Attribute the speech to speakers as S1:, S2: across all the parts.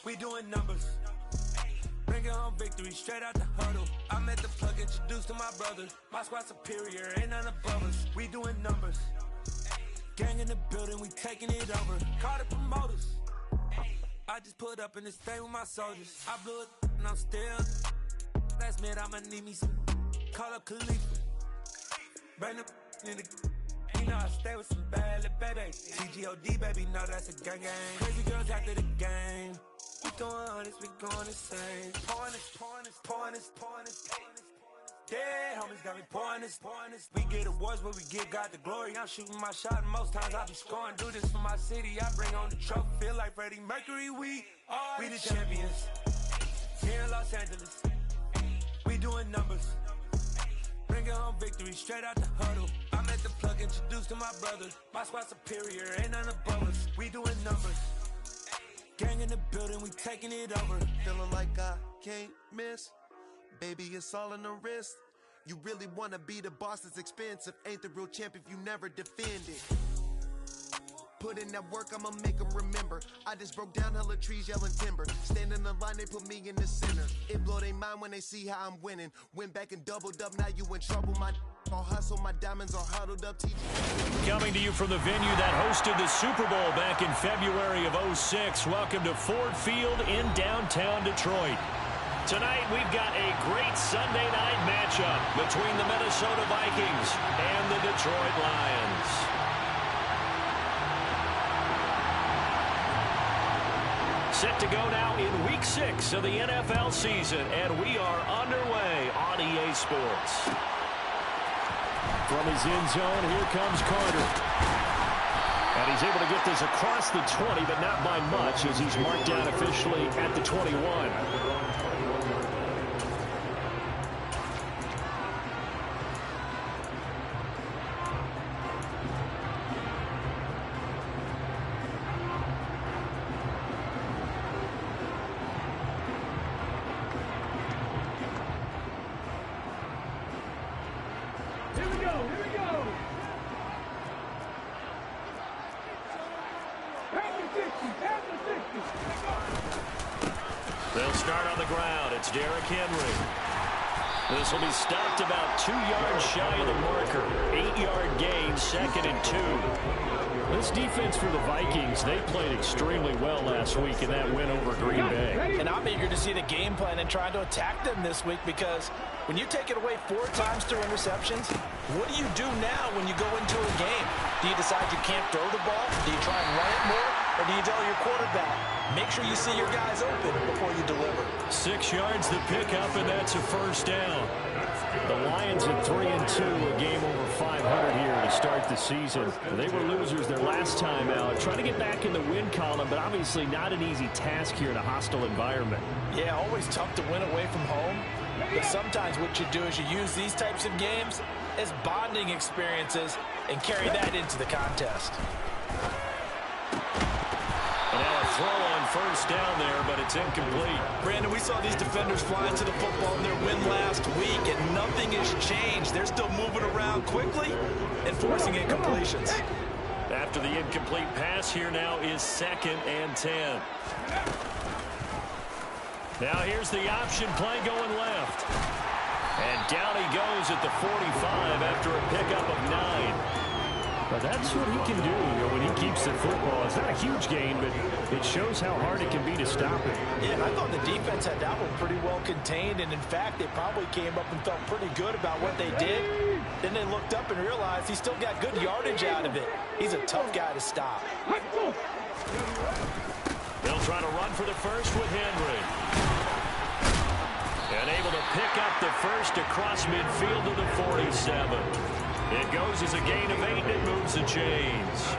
S1: We doing numbers. Bringing home victory straight out the huddle. I'm at the plug, introduced to my brothers. My squad superior, ain't none above us. We doing numbers. Gang in the building, we taking it over. Call the promoters. I just put up in this thing with my soldiers. I blew it and I'm still. Last minute I'ma need me some. Call up Khalifa. Bring the in the. You know I stay with some bad little babies. TGOD baby, know that's a gang gang. Crazy girls after the game. We throwing hundreds, we going insane. Pouring this. Dead homies got me pouring this. We get awards, but we give God the glory. I'm shooting my shot, and most times I be scoring. Do this for my city, I bring on the trophy. Feel like Freddie Mercury, we the champions. Here in Los Angeles, we doing numbers. Bringing home victory straight out the huddle. I'm at the plug, introduced to my brothers. My squad superior, ain't none above us. We doing numbers. Gang in the building, we taking it over.
S2: Feeling like I can't miss. Baby, it's all in the wrist. You really wanna be the boss, it's expensive. Ain't the real champ if you never defend it. Put in that work, I'ma make them remember. I just broke down hella trees, yelling timber. Stand in the line, they put me in the center. It blow their mind when they see how I'm winning. Went back and doubled up, now you in trouble. My all hustle, my diamonds are huddled up.
S3: Coming to you from the venue that hosted the Super Bowl back in February of '06. Welcome to Ford Field in downtown Detroit. Tonight, we've got a great Sunday night matchup between the Minnesota Vikings and the Detroit Lions. Set to go now in Week 6 of the NFL season, and we are underway on EA Sports. From his end zone, here comes Carter. And he's able to get this across the 20, but not by much, as he's marked down officially at the 21. They'll start on the ground. It's Derrick Henry. This will be stopped about 2 yards shy of the marker. 8-yard gain, 2nd and 2. This defense for the Vikings, they played extremely well last week in that win over Green Bay.
S4: And I'm eager to see the game plan and trying to attack them this week, because when you take it away 4 times through interceptions, what do you do now when you go into a game? Do you decide you can't throw the ball? Do you try and run it more? Or do you tell your quarterback, make sure you see your guys open before you deliver?
S3: 6 yards the pickup, and that's a first down. The Lions at 3-2, a game over 500 here to start the season. They were losers their last time out. Trying to get back in the win column, but obviously not an easy task here in a hostile environment.
S4: Yeah, always tough to win away from home. But sometimes what you do is you use these types of games as bonding experiences and carry that into the contest.
S3: And now a throw on first down there, but it's incomplete.
S4: Brandon, we saw these defenders fly into the football in their win last week, and nothing has changed. They're still moving around quickly and forcing incompletions.
S3: After the incomplete pass, here now is 2nd and 10. Now here's the option play going left. And down he goes at the 45 after a pickup of 9. But that's what he can do, when he keeps the football. It's not a huge gain, but it shows how hard it can be to stop it.
S4: Yeah, and I thought the defense had that one pretty well contained, and in fact, they probably came up and felt pretty good about what they did. Then they looked up and realized he still got good yardage out of it. He's a tough guy to stop.
S3: They'll try to run for the first with Henry. And able to pick up the first across midfield to the 47. It goes as a gain of 8, and it moves the chains.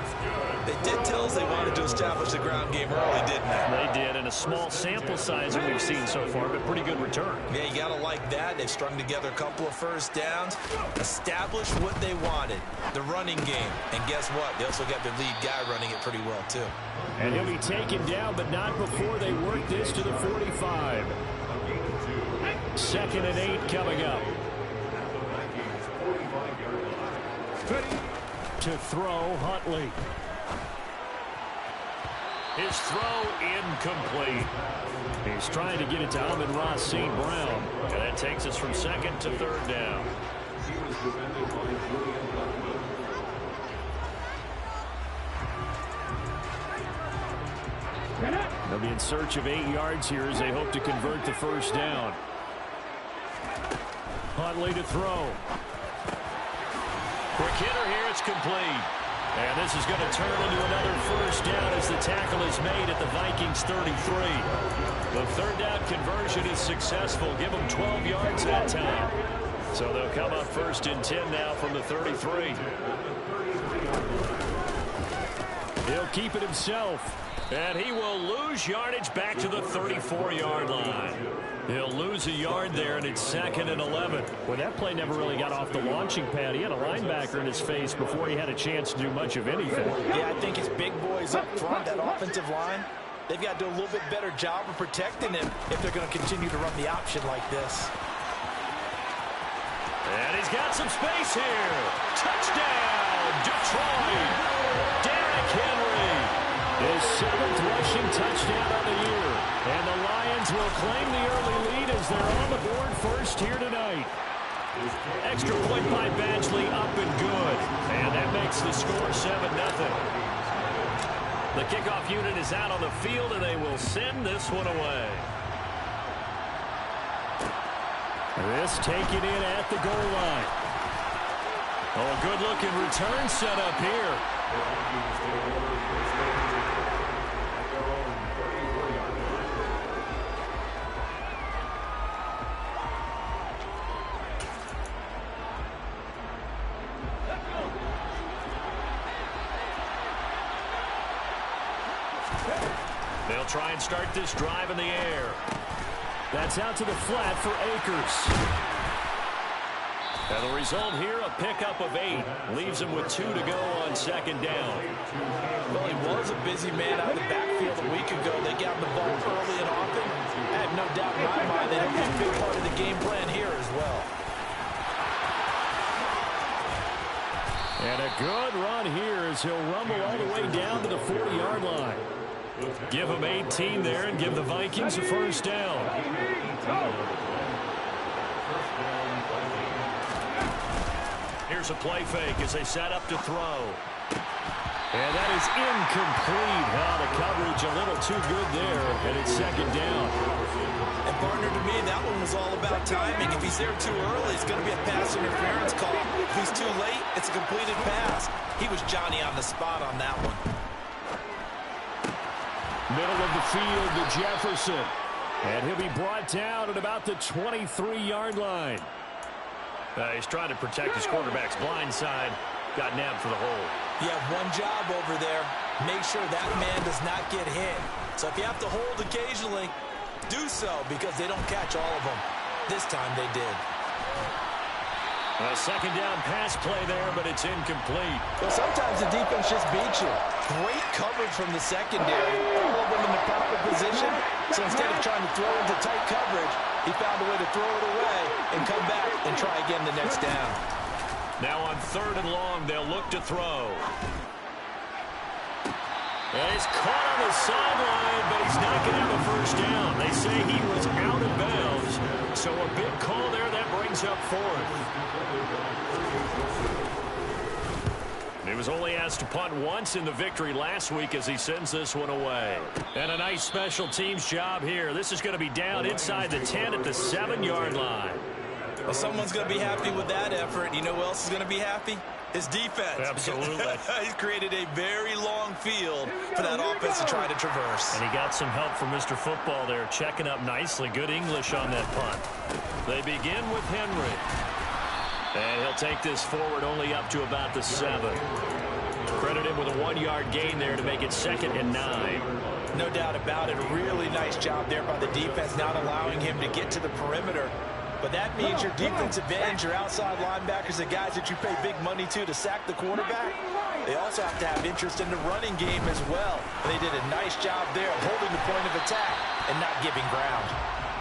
S4: They did tell us they wanted to establish the ground game early, didn't they?
S3: They did, and a small sample size that we've seen so far, but pretty good return.
S4: Yeah, you got to like that. They've strung together a couple of first downs, established what they wanted, the running game. And guess what? They also got their lead guy running it pretty well, too.
S3: And he'll be taken down, but not before they work this to the 45. 2nd and 8 coming up. To throw, Huntley. His throw incomplete. He's trying to get it to Amon-Ra St. Brown. And that takes us from second to third down. They'll be in search of 8 yards here as they hope to convert the first down. Huntley to throw. Quick hitter here. It's complete. And this is going to turn into another first down as the tackle is made at the Vikings 33. The third down conversion is successful. Give them 12 yards that time. So they'll come up first and 10 now from the 33. He'll keep it himself. And he will lose yardage back to the 34-yard line. He'll lose a yard there, and it's 2nd and 11. Well, that play never really got off the launching pad. He had a linebacker in his face before he had a chance to do much of anything.
S4: Yeah, I think his big boys up front, that offensive line, they've got to do a little bit better job of protecting him if they're going to continue to run the option like this.
S3: And he's got some space here. Touchdown, Detroit. Derrick Henry. His 7th rushing touchdown of the year. And the Lions will claim the early lead as they're on the board first here tonight. Extra point by Badgley up and good. And that makes the score 7-0. The kickoff unit is out on the field, and they will send this one away. This taken in at the goal line. Oh, a good-looking return set up here. They'll try and start this drive in the air. That's out to the flat for Akers. And the result here, a pickup of 8. Leaves him with 2 to go on 2nd down.
S4: Well, he was a busy man out of the backfield a week ago. They got the ball early and often. I have no doubt in my mind that he'll be a big part of the game plan here as well.
S3: And a good run here as he'll rumble all the way down to the 40-yard line. Give him 18 there and give the Vikings a first down. Here's a play fake as they set up to throw. And that is incomplete. The coverage a little too good there, and it's 2nd down.
S4: And partner, to me, that one was all about timing. If he's there too early, it's going to be a pass interference call. If he's too late, it's a completed pass. He was Johnny on the spot on that one.
S3: Middle of the field to Jefferson. And he'll be brought down at about the 23-yard line. He's trying to protect his quarterback's blind side. Got nabbed for the hole.
S4: You have one job over there. Make sure that man does not get hit. So if you have to hold occasionally, do so because they don't catch all of them. This time they did.
S3: A 2nd down pass play there, but it's incomplete.
S4: Well, sometimes the defense just beats you. Great coverage from the secondary. All of them in the proper position. So instead of trying to throw into tight coverage, he found a way to throw it away and come back and try again the next down.
S3: Now on 3rd and long, they'll look to throw. And he's caught on the sideline, but he's not going to have a first down. They say he was out of bounds. So a big call there that brings up 4th. He was only asked to punt once in the victory last week as he sends this one away. And a nice special teams job here. This is going to be down inside the 10 at the 7-yard line.
S4: Well, someone's going to be happy with that effort. You know who else is going to be happy? His defense.
S3: Absolutely.
S4: He's created a very long field for that offense to try to traverse.
S3: And he got some help from Mr. Football there, checking up nicely. Good English on that punt. They begin with Henry. And he'll take this forward only up to about the 7. Credit him with a 1-yard gain there to make it 2nd and 9.
S4: No doubt about it. A really nice job there by the defense, not allowing him to get to the perimeter. But that means your defensive ends, your outside linebackers, the guys that you pay big money to sack the quarterback, they also have to have interest in the running game as well. And they did a nice job there of holding the point of attack and not giving ground.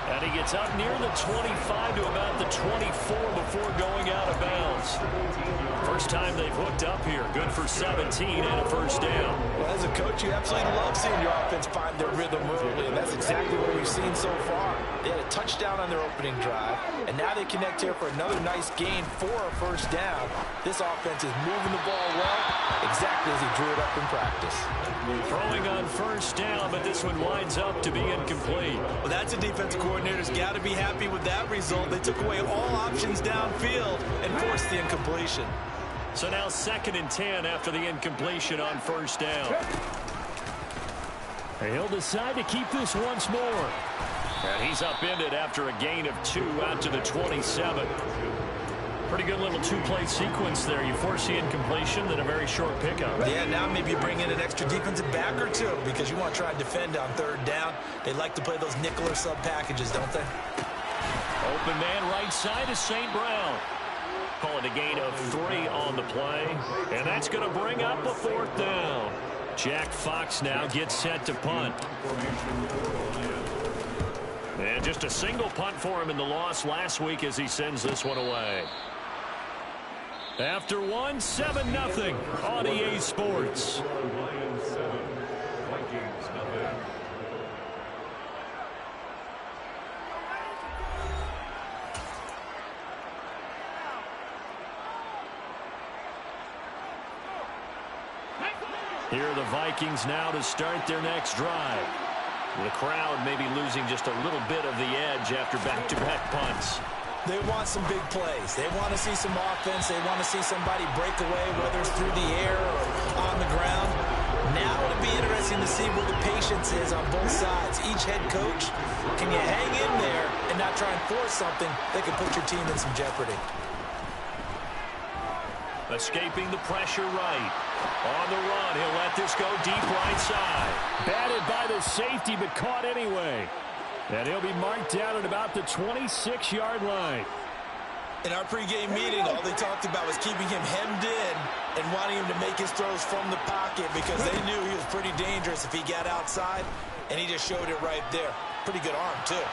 S3: And he gets up near the 25 to about the 24 before going out of bounds. First time they've hooked up here. Good for 17 and a first down.
S4: Well, as a coach, you absolutely love seeing your offense find their rhythm early, and that's exactly what we've seen so far. They had a touchdown on their opening drive, and now they connect here for another nice gain for a first down. This offense is moving the ball well, exactly as he drew it up in practice.
S3: Throwing on first down, but this one winds up to be incomplete.
S4: Well, that's a defensive coordinator's got to be happy with that result. They took away all options downfield and forced the incompletion.
S3: So now 2nd and 10 after the incompletion on first down. And he'll decide to keep this once more. And he's upended after a gain of 2 out to the 27. Pretty good little two-play sequence there. You force the incompletion, then a very short pickup.
S4: Yeah, now maybe you bring in an extra defensive back or two because you want to try and defend on 3rd down. They like to play those nickel or sub packages, don't they?
S3: Open man right side is St. Brown. Call it a gain of 3 on the play. And that's going to bring up a 4th down. Jack Fox now gets set to punt. And just a single punt for him in the loss last week as he sends this one away. After 1, 7-0 on EA Sports. Here are the Vikings now to start their next drive. The crowd may be losing just a little bit of the edge after back-to-back punts.
S4: They want some big plays. They want to see some offense. They want to see somebody break away, whether it's through the air or on the ground. Now it'll be interesting to see where the patience is on both sides. Each head coach, can you hang in there and not try and force something that could put your team in some jeopardy?
S3: Escaping the pressure right. On the run, he'll let this go deep right side. Batted by the safety, but caught anyway. And he'll be marked down at about the 26-yard line.
S4: In our pregame meeting, all they talked about was keeping him hemmed in and wanting him to make his throws from the pocket because they knew he was pretty dangerous if he got outside, and he just showed it right there. Pretty good arm, too.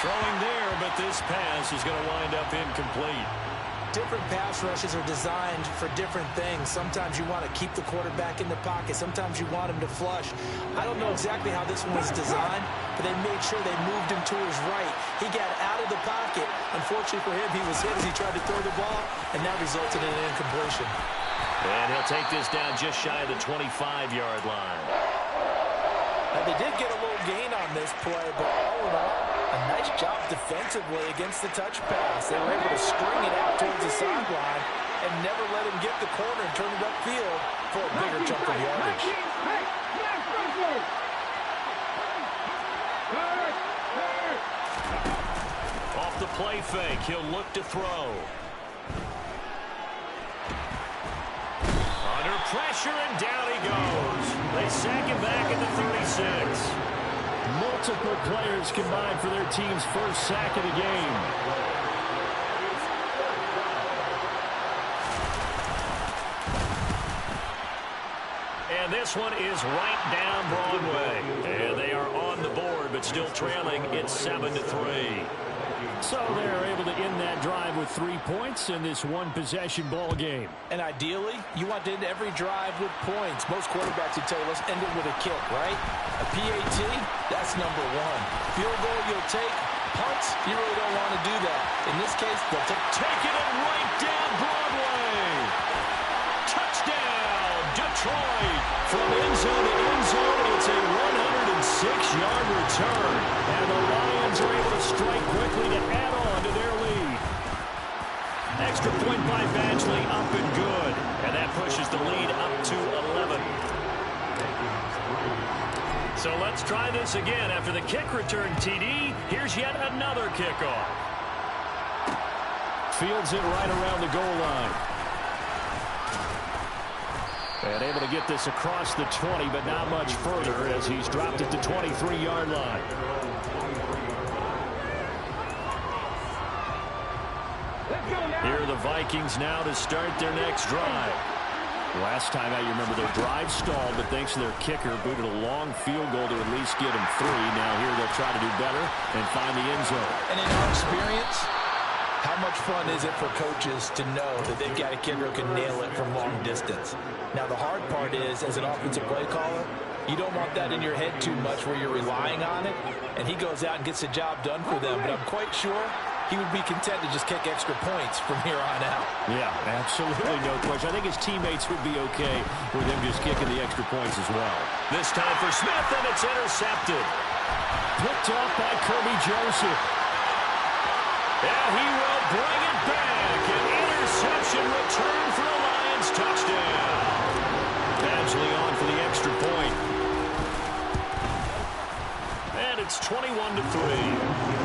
S3: Throwing there, but this pass is going to wind up incomplete.
S4: Different pass rushes are designed for different things. Sometimes you want to keep the quarterback in the pocket. Sometimes you want him to flush. I don't know exactly how this one was designed, but they made sure they moved him to his right. He got out of the pocket. Unfortunately for him, he was hit as he tried to throw the ball, and that resulted in an incompletion.
S3: And he'll take this down just shy of the 25-yard line.
S4: Now, they did get a little gain on this play, but all in all, a nice job defensively against the touch pass. They were able to string it out towards the sideline and never let him get the corner and turn it upfield for a bigger chunk of yardage.
S3: Off the play fake, he'll look to throw. Under pressure, and down he goes. They sack him back at the 36. Multiple players combined for their team's first sack of the game. And this one is right down Broadway. And they are on the board, but still trailing. It's 7-3. So they're able to end that drive with 3 points in this one-possession ball game.
S4: And ideally, you want to end every drive with points. Most quarterbacks would tell you, let's end it with a kick, right? A PAT, that's number 1. Field goal you'll take. Punts, you really don't want to do that. In this case, they'll
S3: taking it right down Broadway. Touchdown, Detroit. From end zone to end zone, it's a 106-yard return. And the Lions are able to strike quickly to add on to their lead. Extra point by Badgley, up and good. And that pushes the lead up to 11. So let's try this again. After the kick return TD, here's yet another kickoff. Fields it right around the goal line. And able to get this across the 20, but not much further as he's dropped it to 23-yard line. Here are the Vikings now to start their next drive. Last time out, you remember their drive stalled, but thanks to their kicker, booted a long field goal to at least get them 3. Now here they'll try to do better and find the end zone.
S4: And in our experience, how much fun is it for coaches to know that they've got a kicker who can nail it from long distance? Now, the hard part is, as an offensive play caller, you don't want that in your head too much where you're relying on it, and he goes out and gets the job done for them. But I'm quite sure he would be content to just kick extra points from here on out.
S3: Yeah, absolutely no question. I think his teammates would be okay with him just kicking the extra points as well. This time for Smith, and it's intercepted. Picked off by Kirby Joseph. And he will bring it back. An interception return for a Lions touchdown. Badgley on for the extra point. And it's 21-3.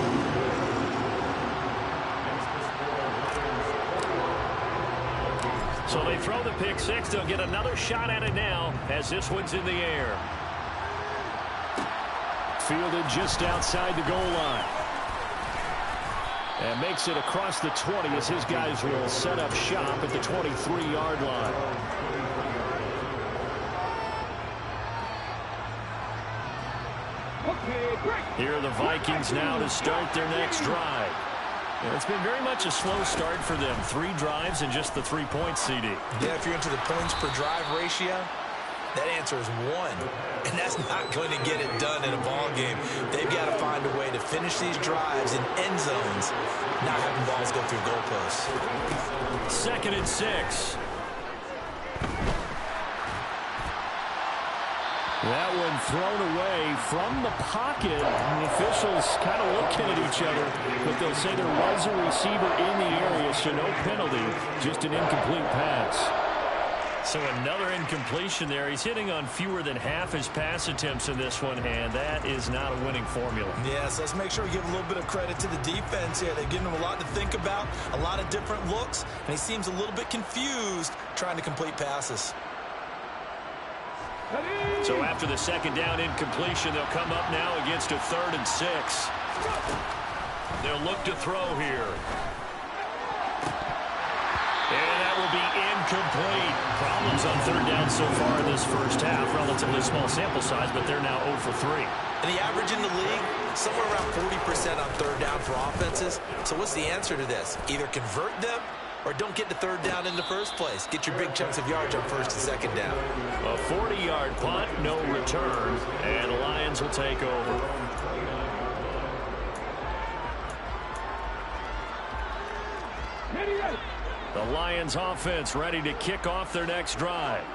S3: So they throw the pick six. They'll get another shot at it now as this one's in the air. Fielded just outside the goal line. And makes it across the 20 as his guys will set up shop at the 23-yard line. Here are the Vikings now to start their next drive. And it's been very much a slow start for them. 3 drives and just the 3 points, CD.
S4: Yeah, if you're into the points per drive ratio, that answer is 1. And that's not going to get it done in a ball game. They've got to find a way to finish these drives in end zones, not having balls go through goalposts.
S3: 2nd and 6. That one thrown away from the pocket. The officials kind of looking at each other, but they'll say there was a receiver in the area, so no penalty, just an incomplete pass. So another incompletion there. He's hitting on fewer than half his pass attempts in this one, and that is not a winning formula.
S4: Yeah, so let's make sure we give a little bit of credit to the defense here. They've given him a lot to think about, a lot of different looks, and he seems a little bit confused trying to complete passes.
S3: So after the 2nd down incompletion, they'll come up now against a 3rd and 6. They'll look to throw here. And that will be incomplete. Problems on 3rd down so far in this first half. Relatively small sample size, but they're now 0 for 3.
S4: And the average in the league, somewhere around 40% on 3rd down for offenses. So what's the answer to this? Either convert them or don't get the 3rd down in the first place. Get your big chunks of yards on 1st and 2nd down.
S3: A 40-yard punt, no return, and the Lions will take over. The Lions offense ready to kick off their next drive.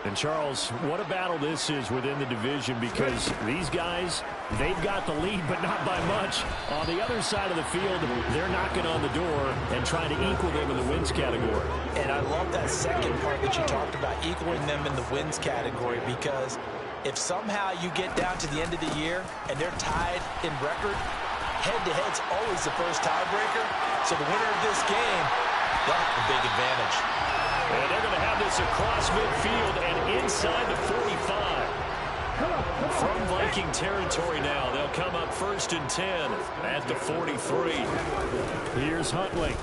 S3: And Charles, what a battle this is within the division, because these guys, they've got the lead, but not by much. On the other side of the field, they're knocking on the door and trying to equal them in the wins category.
S4: And I love that second part that you talked about, equaling them in the wins category, because if somehow you get down to the end of the year and they're tied in record, head-to-head's always the first tiebreaker. So the winner of this game, they'll have a big advantage.
S3: And they're going to have this across midfield and inside the 45. From Viking territory now, they'll come up 1st and 10 at the 43. Here's Huntley.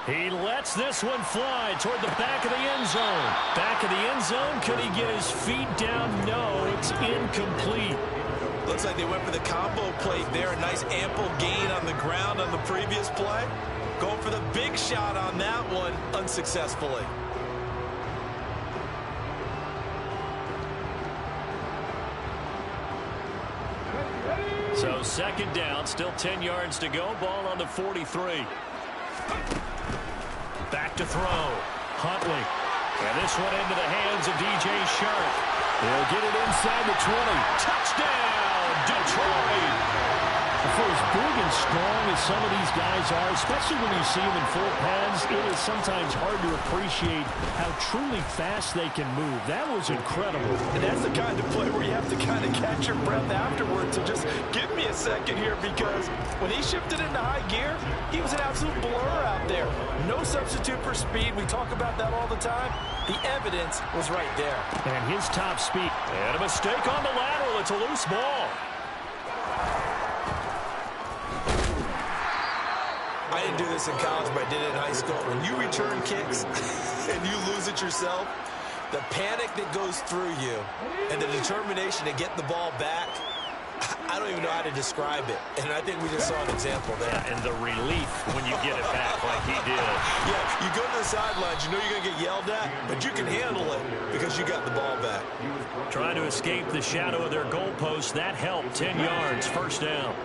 S3: He lets this one fly toward the back of the end zone. Back of the end zone, could he get his feet down? No, it's incomplete.
S4: Looks like they went for the combo plate there. A nice ample gain on the ground on the previous play. Going for the big shot on that one unsuccessfully.
S3: So 2nd down, still 10 yards to go. Ball on the 43. Back to throw. Huntley. And this one into the hands of DJ Sharp. He'll get it inside the 20. Touchdown, Detroit! For as big and strong as some of these guys are, especially when you see them in full pads, it is sometimes hard to appreciate how truly fast they can move. That was incredible.
S4: And that's the kind of play where you have to kind of catch your breath afterwards. So just give me a second here, because when he shifted into high gear, he was an absolute blur out there. No substitute for speed. We talk about that all the time. The evidence was right there.
S3: And his top speed. And a mistake on the lateral. It's a loose ball.
S4: I didn't do this in college, but I did it in high school. When you return kicks and you lose it yourself, the panic that goes through you and the determination to get the ball back, I don't even know how to describe it. And I think we just saw an example there.
S3: Yeah, and the relief when you get it back like he did.
S4: Yeah, you go to the sidelines, you know you're going to get yelled at, but you can handle it because you got the ball back.
S3: Trying to escape the shadow of their goalpost. That helped. 10 yards, first down.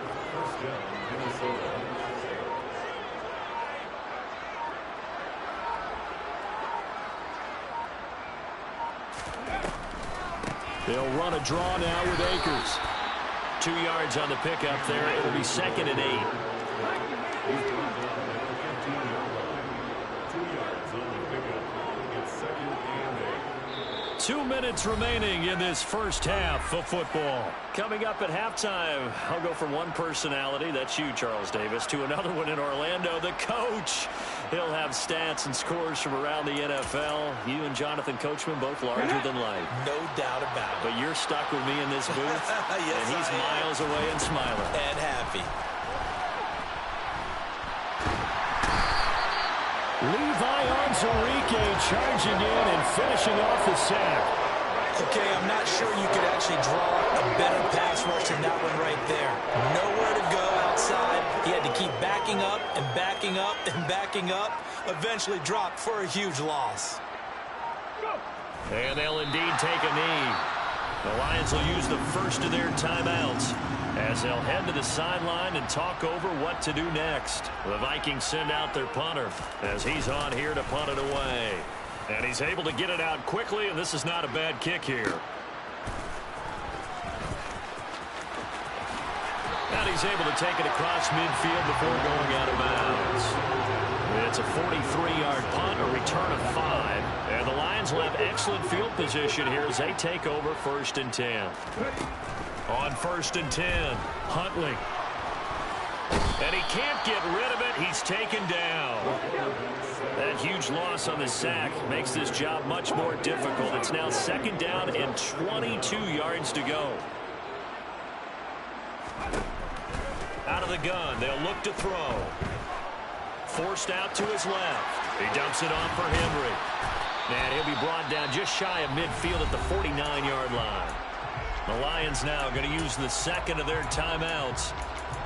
S3: They'll run a draw now with Akers. 2 yards on the pickup there. It'll be 2nd and 8. 2 minutes remaining in this first half of football. Coming up at halftime, I'll go from one personality, that's you, Charles Davis, to another one in Orlando, the coach. He'll have stats and scores from around the NFL. You and Jonathan Coachman both larger than life.
S4: No doubt about it.
S3: But you're stuck with me in this booth,
S4: yes,
S3: and he's miles away and smiling.
S4: And happy.
S3: Levi Onwuzurike charging in and finishing off the sack.
S4: Okay, I'm not sure you could actually draw a better pass rush than that one right there. Nowhere to go outside. He had to keep backing up and backing up and backing up. Eventually dropped for a huge loss.
S3: And they'll indeed take a knee. The Lions will use the first of their timeouts as they'll head to the sideline and talk over what to do next. The Vikings send out their punter as he's on here to punt it away. And he's able to get it out quickly, and this is not a bad kick here. And he's able to take it across midfield before going out of bounds. It's a 43-yard punt, a return of 5. And the Lions will have excellent field position here as they take over 1st and 10. On 1st and 10, Huntley. And he can't get rid of it. He's taken down. That huge loss on the sack makes this job much more difficult. It's now 2nd down and 22 yards to go. Out of the gun, they'll look to throw. Forced out to his left. He dumps it off for Henry. And he'll be brought down just shy of midfield at the 49-yard line. The Lions now going to use the 2nd of their timeouts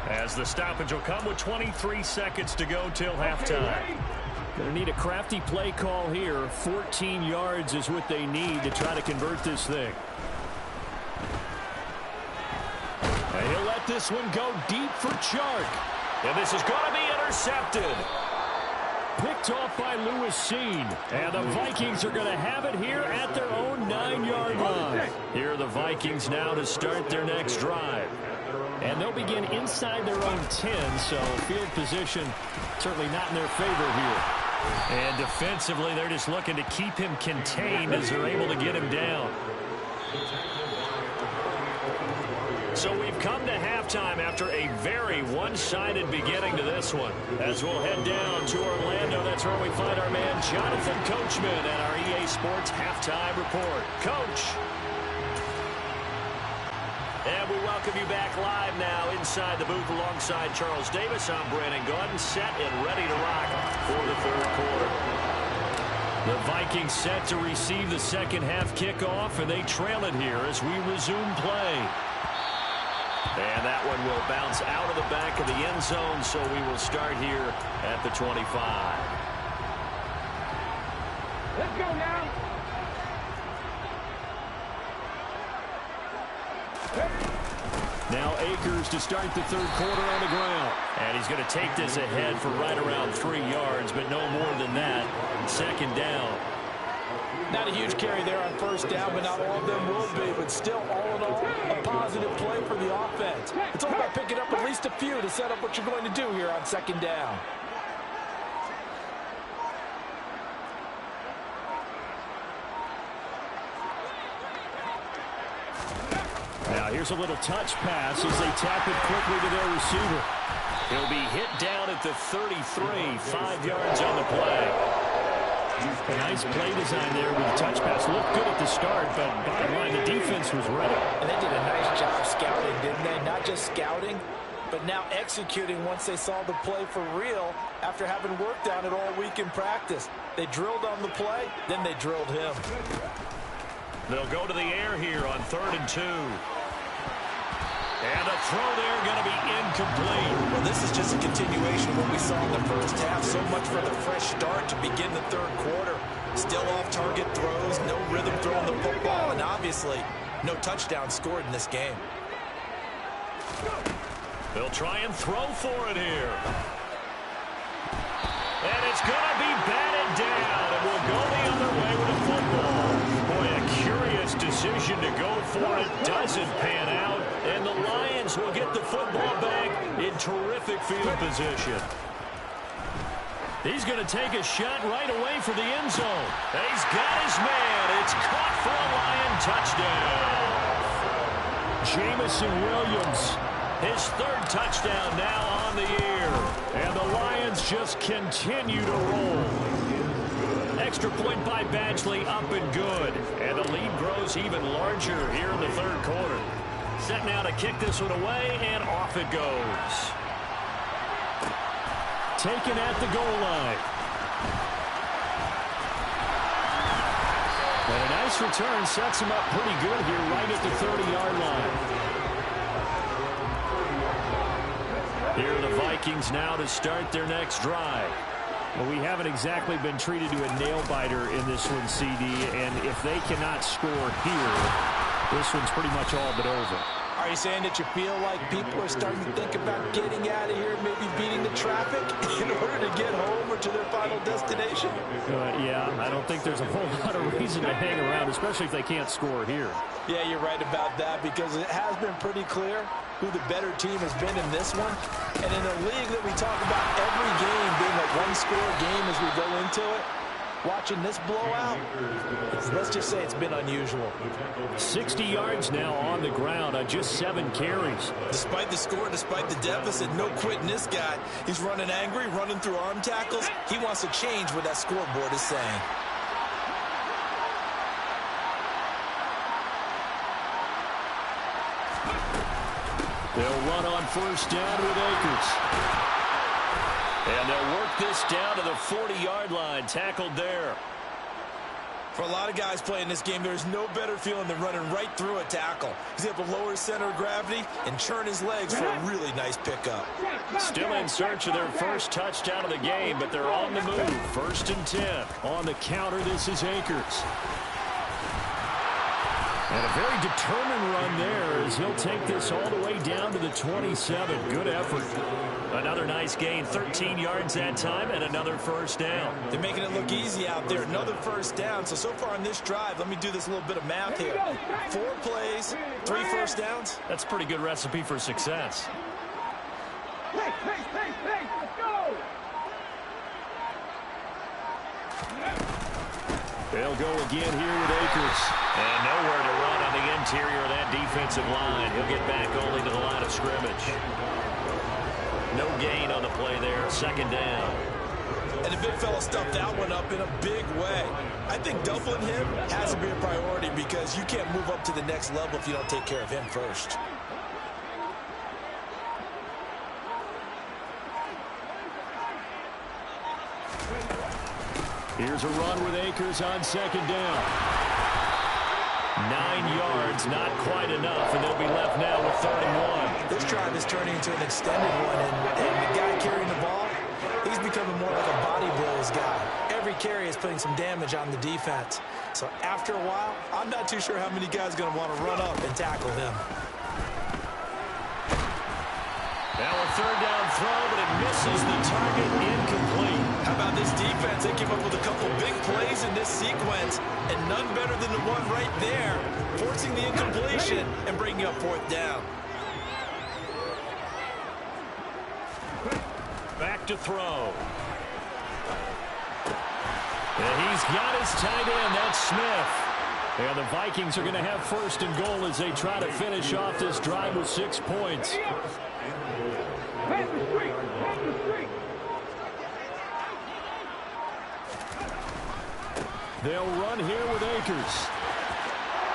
S3: as the stoppage will come with 23 seconds to go till halftime. Going to need a crafty play call here. 14 yards is what they need to try to convert this thing. And he'll let this one go deep for Chark. And this is going to be intercepted. Picked off by Lewis Seen. And the Vikings are going to have it here at their own 9-yard line. Here are the Vikings now to start their next drive. And they'll begin inside their own 10, so field position certainly not in their favor here. And defensively, they're just looking to keep him contained as they're able to get him down. So we've come to halftime after a very one-sided beginning to this one. As we'll head down to Orlando, that's where we find our man Jonathan Coachman at our EA Sports Halftime Report. Coach. And we welcome you back live now inside the booth alongside Charles Davis. I'm Brandon Gaudin, set and ready to rock for the 3rd quarter. The Vikings set to receive the 2nd half kickoff, and they trail it here as we resume play. And that one will bounce out of the back of the end zone, so we will start here at the 25.
S5: Let's go now.
S3: Now Akers to start the 3rd quarter on the ground. And he's going to take this ahead for right around 3 yards, but no more than that. 2nd down.
S4: Not a huge carry there on 1st down, but not all of them will be. But still, all in all, a positive play for the offense. It's all about picking up at least a few to set up what you're going to do here on 2nd down.
S3: Now here's a little touch pass as they tap it quickly to their receiver. He'll be hit down at the 33, 5 yards on the play. A nice play design there with the touch pass. Looked good at the start, but bottom line, the defense was ready.
S4: And they did a nice job scouting, didn't they? Not just scouting, but now executing once they saw the play for real after having worked on it all week in practice. They drilled on the play, then they drilled him.
S3: They'll go to the air here on 3rd and 2. And a throw there going to be incomplete.
S4: Well, this is just a continuation of what we saw in the first half. So much for the fresh start to begin the third quarter. Still off-target throws, no rhythm throwing the football, and obviously no touchdown scored in this game.
S3: They'll try and throw for it here. And it's going to be batted down, and we'll go the other way with the football. Boy, a curious decision to go for it. Doesn't pan out, and the Lions will get the football back in terrific field position. He's going to take a shot right away for the end zone. He's got his man. It's caught for a Lion touchdown. Jamison Williams, his 3rd touchdown now on the year. And the Lions just continue to roll. Extra point by Badgley, up and good. And the lead grows even larger here in the 3rd quarter. Set now to kick this one away, and off it goes. Taken at the goal line. And a nice return sets him up pretty good here right at the 30-yard line. Here are the Vikings now to start their next drive. Well, we haven't exactly been treated to a nail-biter in this one, CD, and if they cannot score here, this one's pretty much all but over.
S4: Are you saying that you feel like people are starting to think about getting out of here, maybe beating the traffic in order to get home or to their final destination?
S3: Yeah, I don't think there's a whole lot of reason to hang around, especially if they can't score here.
S4: Yeah, you're right about that, because it has been pretty clear who the better team has been in this one. And in a league that we talk about every game being a one-score game as we go into it, watching this blowout, let's just say it's been unusual.
S3: 60 yards now on the ground on just 7 carries.
S4: Despite the score, despite the deficit, no quitting this guy. He's running angry, running through arm tackles. He wants to change what that scoreboard is saying.
S3: They'll run on 1st down with Akers. And they'll work this down to the 40-yard line, tackled there.
S4: For a lot of guys playing this game, there's no better feeling than running right through a tackle. He's able to lower his center of gravity and churn his legs for a really nice pickup.
S3: Still in search of their first touchdown of the game, but they're on the move. 1st and 10. On the counter, this is Akers. And a very determined run there as he'll take this all the way down to the 27. Good effort. Another nice gain, 13 yards that time, and another 1st down.
S4: They're making it look easy out there. Another 1st down. So far on this drive, let me do this little bit of math here. 4 plays, 3 1st downs.
S3: That's a pretty good recipe for success.
S5: Let's go!
S3: They'll go again here with Akers. And nowhere to run on the interior of that defensive line. He'll get back only to the line of scrimmage. No gain on the play there. 2nd down.
S4: And the big fella stuffed that one up in a big way. I think doubling him has to be a priority because you can't move up to the next level if you don't take care of him first.
S3: Here's a run with Akers on 2nd down. 9 yards, not quite enough, and they'll be left now with 3rd and 1.
S4: This drive is turning into an extended one, and the guy carrying the ball, he's becoming more like a body blows guy. Every carry is putting some damage on the defense. So after a while, I'm not too sure how many guys are going to want to run up and tackle him.
S3: Now a 3rd down throw, but it misses the target, incomplete.
S4: How about this defense? They came up with a couple big plays in this sequence, and none better than the one right there, forcing the incompletion and bringing up 4th down.
S3: Back to throw. And he's got his tight end, that's Smith. And the Vikings are going to have 1st and goal as they try to finish off this drive with 6 points.
S5: Pass the street! Pass the street!
S3: They'll run here with Akers.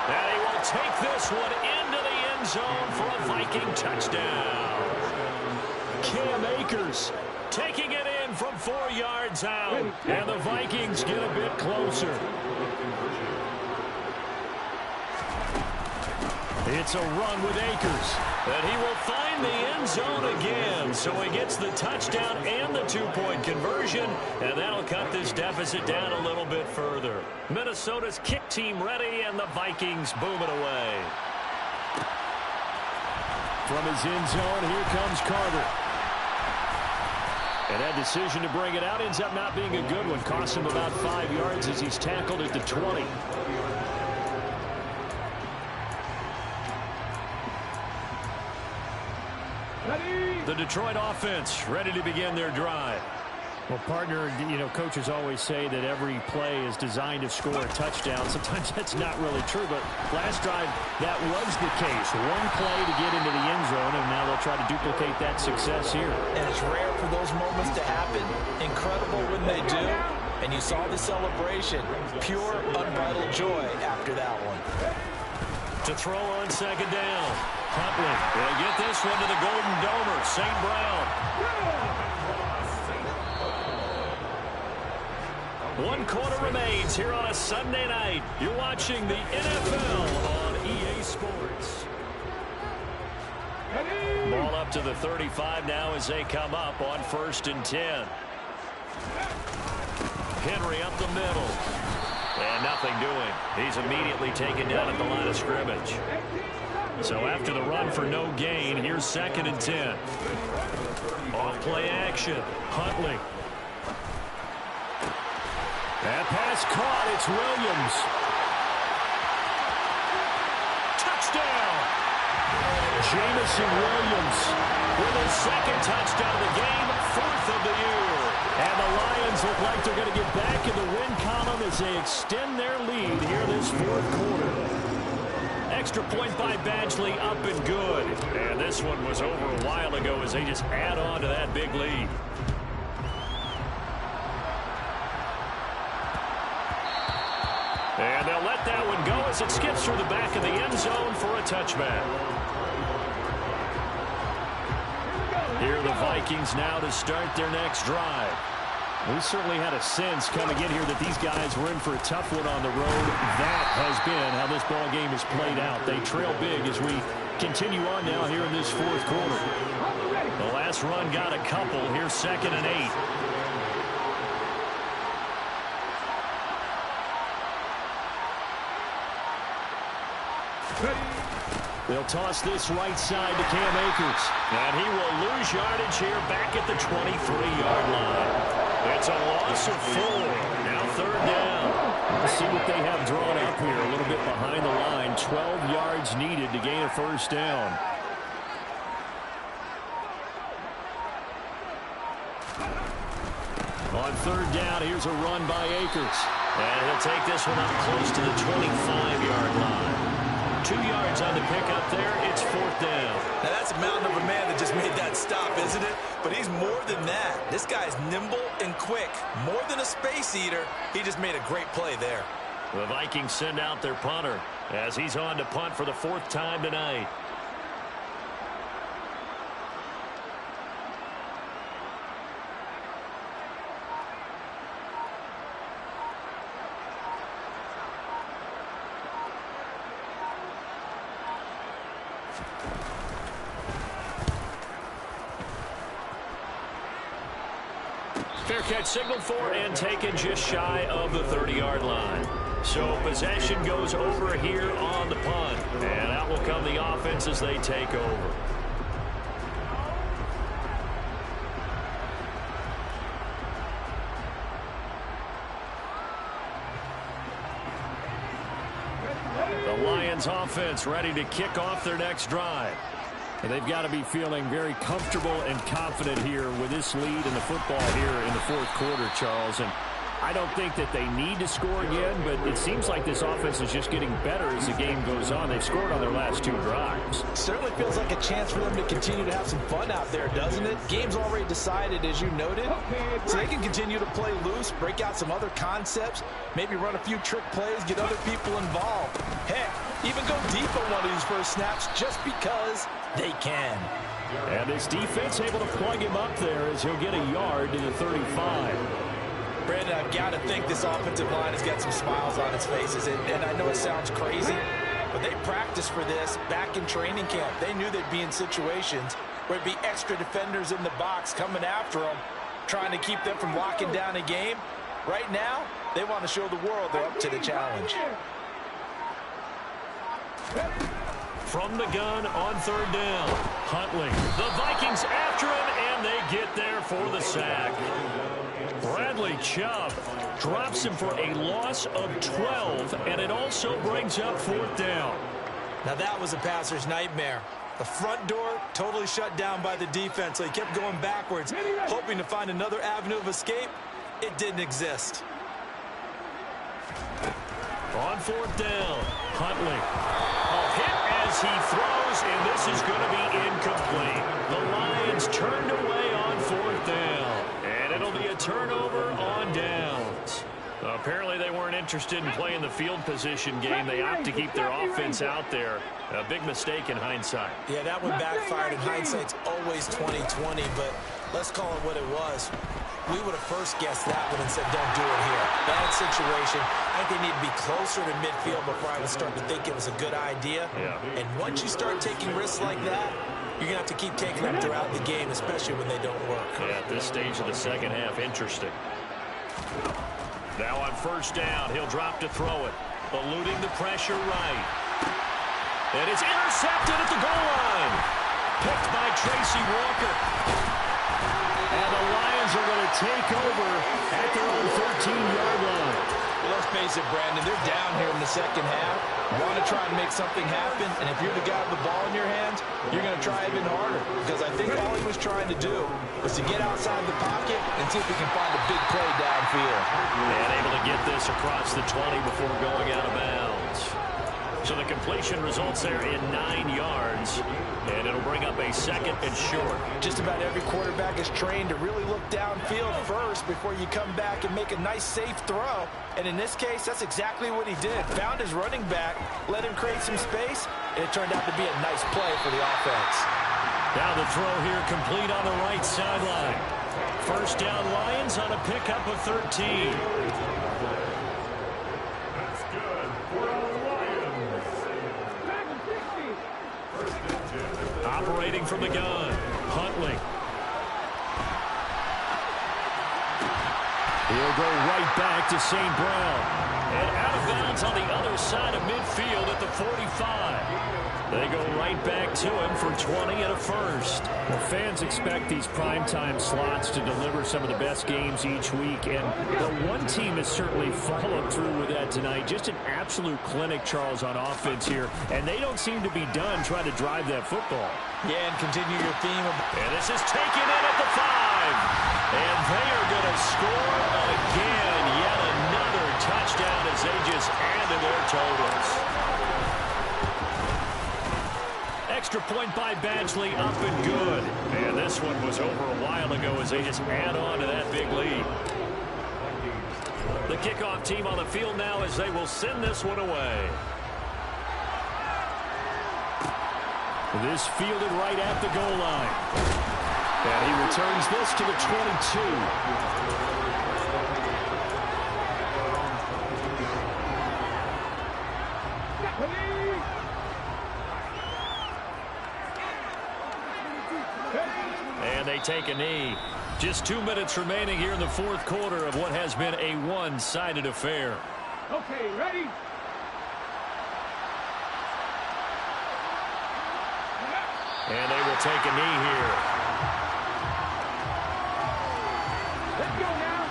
S3: And he will take this one into the end zone for a Viking touchdown. Cam Akers taking it in from 4 yards out. And the Vikings get a bit closer. It's a run with Akers. And he will find the end zone again. So he gets the touchdown and the 2-point conversion. And that'll cut this deficit down a little bit further. Minnesota's kick team ready, and the Vikings boom it away. From his end zone, here comes Carter. And that decision to bring it out ends up not being a good one. Costs him about 5 yards as he's tackled at the 20. The Detroit offense ready to begin their drive. Well, partner, coaches always say that every play is designed to score a touchdown. Sometimes that's not really true, but last drive, that was the case. One play to get into the end zone, and now they'll try to duplicate that success here.
S4: And it's rare for those moments to happen. Incredible when they do. And you saw the celebration. Pure, unbridled joy after that one.
S3: To throw on second down. Huntley will get this one to the Golden Domer, St. Brown. 1 quarter remains here on a Sunday night. You're watching the NFL on EA Sports. Ball up to the 35 now as they come up on 1st and 10. Henry up the middle. And nothing doing. He's immediately taken down at the line of scrimmage. So after the run for no gain, here's 2nd and 10. Off play action. Huntley. That pass caught. It's Williams. Touchdown. Jamison Williams with his 2nd touchdown of the game, 4th of the year. And the Lions look like they're going to get back in the win column as they extend their lead here this 4th quarter. Extra point by Badgley, up and good. And this one was over a while ago as they just add on to that big lead. And they'll let that one go as it skips through the back of the end zone for a touchback. Here are the Vikings now to start their next drive. We certainly had a sense coming in here that these guys were in for a tough one on the road. That has been how this ball game has played out. They trail big as we continue on now here in this 4th quarter. The last run got a couple. Here's 2nd and 8. They'll toss this right side to Cam Akers. And he will lose yardage here back at the 23-yard line. It's a loss of 4. Now 3rd down. Let's see what they have drawn up here. A little bit behind the line. 12 yards needed to gain a 1st down. On 3rd down, here's a run by Akers. And he'll take this one up close to the 25-yard line. 2 yards on the pickup there. It's 4th down.
S4: Now that's a mountain of a man that just made that stop, isn't it? But he's more than that. This guy's nimble and quick. More than a space eater. He just made a great play there.
S3: The Vikings send out their punter as he's on to punt for the 4th time tonight. Fair catch signaled for and taken just shy of the 30-yard line. So possession goes over here on the punt. And out will come the offense as they take over. The Lions offense ready to kick off their next drive. And they've got to be feeling very comfortable and confident here with this lead in the football here in the 4th quarter, Charles. And I don't think that they need to score again, but it seems like this offense is just getting better as the game goes on. They've scored on their last 2 drives.
S4: Certainly feels like a chance for them to continue to have some fun out there, doesn't it? Game's already decided, as you noted, so they can continue to play loose, break out some other concepts, maybe run a few trick plays, get other people involved. Heck, even go deep on one of these first snaps just because they can.
S3: And this defense able to plug him up there as he'll get a yard to the 35.
S4: Brandon, I've got to think this offensive line has got some smiles on its faces. And I know it sounds crazy, but they practiced for this back in training camp. They knew they'd be in situations where there'd be extra defenders in the box coming after them, trying to keep them from locking down a game. Right now, they want to show the world they're up to the challenge.
S3: From the gun on 3rd down, Huntley. The Vikings after him, and they get there for the sack. Bradley Chubb drops him for a loss of 12, and it also brings up 4th down.
S6: Now that was a passer's nightmare. The front door totally shut down by the defense, so he kept going backwards, hoping to find another avenue of escape. It didn't exist.
S3: On 4th down, Huntley. A hit as he throws, and this is going to be incomplete. The Lions turned away on 4th down, and it'll be a turnover on downs. Apparently they weren't interested in playing the field position game. They opt to keep their offense out there. A big mistake in hindsight.
S6: Yeah, that one backfired. In hindsight's always 20/20, but let's call it what it was. We would have first guessed that one and said, don't do it here. Bad situation. I think they need to be closer to midfield before I would start to think it was a good idea.
S3: Yeah.
S6: And once you start taking risks like that, you're going to have to keep taking them throughout the game, especially when they don't work.
S3: Yeah, at this stage of the second half, interesting. Now on 1st down, he'll drop to throw it. Eluding the pressure right. And it's intercepted at the goal line. Picked by Tracy Walker. And the Lions are going to take over at their own 13-yard line.
S4: Well, let's face it, Brandon, they're down here in the second half. You want to try and make something happen, and if you're the guy with the ball in your hands, you're going to try even harder. Because I think all he was trying to do was to get outside the pocket and see if he can find a big play downfield.
S3: And able to get this across the 20 before going out of bounds. So the completion results there in 9 yards, and it'll bring up a 2nd and short.
S4: Just about every quarterback is trained to really look downfield first before you come back and make a nice, safe throw. And in this case, that's exactly what he did. Found his running back, let him create some space, and it turned out to be a nice play for the offense.
S3: Now the throw here complete on the right sideline. 1st down Lions on a pickup of 13. Operating from the gun, Huntley. He'll go right back to St. Brown. And out of bounds on the other side of midfield at the 45. They go right back to him for 20 and a 1st. Well, fans expect these primetime slots to deliver some of the best games each week, and the one team has certainly followed through with that tonight. Just an absolute clinic, Charles, on offense here, and they don't seem to be done trying to drive that football.
S4: Yeah, and continue your theme.
S3: And this is taken in at the 5. And they are going to score again. Yet another touchdown as they just added their totals. Extra point by Badgley, up and good. And this one was over a while ago as they just add on to that big lead. The kickoff team on the field now as they will send this one away. This fielded right at the goal line. And he returns this to the 22. And they take a knee. Just 2 minutes remaining here in the 4th quarter of what has been a one-sided affair.
S5: Okay, ready?
S3: And they will take a knee here.
S5: Let's go now.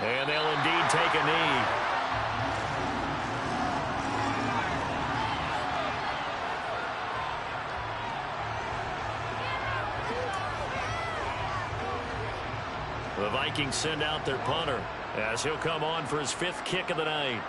S3: And they'll indeed take a knee. The Vikings send out their punter as he'll come on for his 5th kick of the night.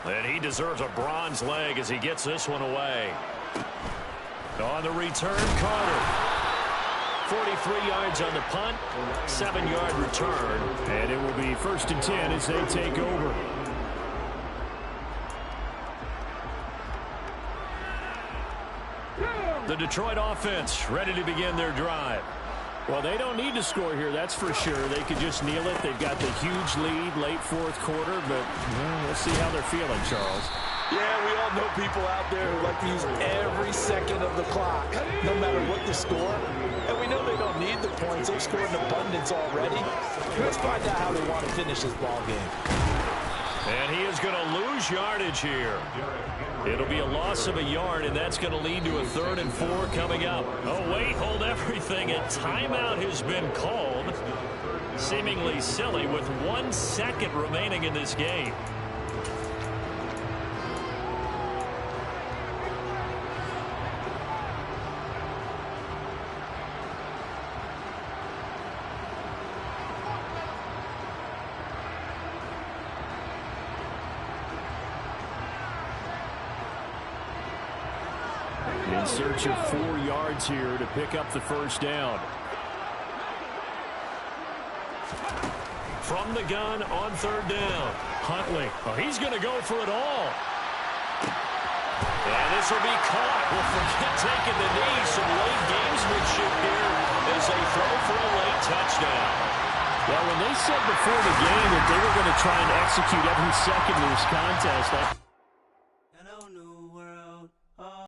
S3: And he deserves a bronze leg as he gets this one away. On the return, Carter. 43 yards on the punt, 7-yard return. And it will be 1st and 10 as they take over. The Detroit offense ready to begin their drive. Well, they don't need to score here, that's for sure. They could just kneel it. They've got the huge lead late 4th quarter, but we'll see how they're feeling, Charles.
S4: Yeah, we all know people out there who like to use every second of the clock, no matter what the score. And we know they don't need the points. They've scored in abundance already. Let's find out how they want to finish this ball game.
S3: And he is going to lose yardage here. It'll be a loss of a yard, and that's going to lead to a 3rd and 4 coming up. Oh, wait, hold everything. A timeout has been called. Seemingly silly with 1 second remaining in this game. In search of 4 yards here to pick up the 1st down. From the gun on 3rd down. Huntley. Oh, he's going to go for it all. And this will be caught. We'll forget taking the knee. Some late gamesmanship here as they throw for a late touchdown. Well, when they said before the game that they were going to try and execute every second of this contest,